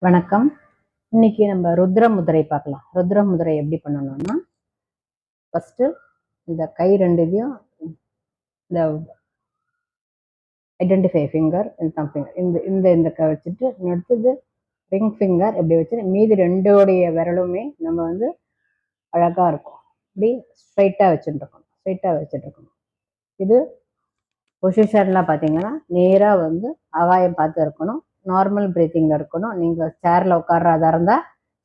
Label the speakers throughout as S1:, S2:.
S1: வணக்கம். இன்னைக்கு நம்ம ருத்ர முதிரை பார்க்கலாம். ருத்ர முதிரை எப்படி பண்ணணும்னா, ஃபர்ஸ்ட் இந்த கை ரெண்டுத்தையும் இந்த ஐடென்டிஃபை ஃபிங்கர் தம் ஃபிங்கர் இந்த இந்த இந்த வச்சுட்டு அடுத்தது ரிங் ஃபிங்கர் எப்படி வச்சு மீதி ரெண்டோடைய விரலுமே நம்ம வந்து அழகா இருக்கும். இப்படி ஸ்ட்ரைட்டாக வச்சுட்டு இருக்கணும். இது பொசிஷன்லாம் பார்த்தீங்கன்னா நேராக வந்து ஆகாயம் பார்த்து இருக்கணும். நார்மல் பிரீத்திங்கில் இருக்கணும். நீங்கள் சேரில் உட்கார்றதா இருந்தால்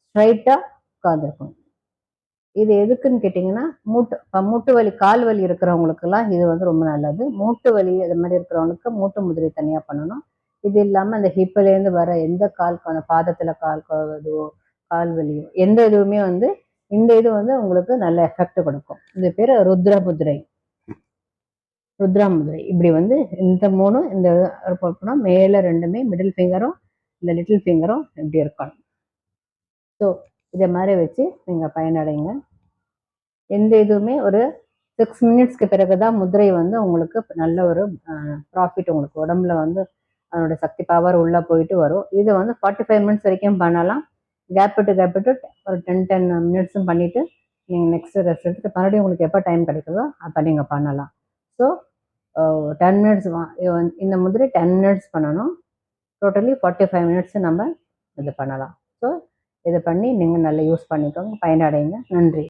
S1: ஸ்ட்ரைட்டாக உட்காந்துருக்கணும். இது எதுக்குன்னு கேட்டிங்கன்னா மூட்டு வலி கால் வலி இருக்கிறவங்களுக்கெல்லாம் இது வந்து ரொம்ப நல்லது. மூட்டு வலி அது மாதிரி இருக்கிறவங்களுக்கு மூட்டு முதிரை தனியாக பண்ணணும். இது இல்லாமல் அந்த ஹிப்பிலேருந்து வர எந்த பாதத்தில் இதுவோ கால் வலியோ எந்த இதுவுமே வந்து இந்த இது வந்து உங்களுக்கு நல்ல எஃபெக்ட் கொடுக்கும். இந்த பேர் ருத்ர முதிரை. இப்படி வந்து இந்த மூணும் இந்த மேலே ரெண்டுமே மிடில் ஃபிங்கரும் இந்த லிட்டில் ஃபிங்கரும் இப்படி இருக்கணும். ஸோ இதை மாதிரி வச்சு நீங்கள் பயனடைங்க. எந்த இதுவுமே ஒரு 6 மினிட்ஸ்க்கு பிறகு தான் முதிரை வந்து உங்களுக்கு நல்ல ஒரு ப்ராஃபிட் உங்களுக்கு உடம்புல வந்து அதனோட சக்தி பவர் உள்ளே போயிட்டு வரும். இது வந்து 45 மினிட்ஸ் வரைக்கும் பண்ணலாம். கேப் விட்டு ஒரு 10 மினிட்ஸும் பண்ணிவிட்டு நீங்கள் நெக்ஸ்ட் ரெஸ்ட் எடுத்துட்டு மறுபடியும் உங்களுக்கு எப்போ டைம் கிடைக்குதோ அப்போ நீங்கள் பண்ணலாம். ஸோ 10 மினிட்ஸ் இந்த முதிரை 10 மினிட்ஸ் பண்ணணும். டோட்டலி 45 மினிட்ஸ் நம்ம இது பண்ணலாம். ஸோ இதை பண்ணி நீங்கள் நல்லா யூஸ் பண்ணிக்கோங்க, பயனடைங்க. நன்றி.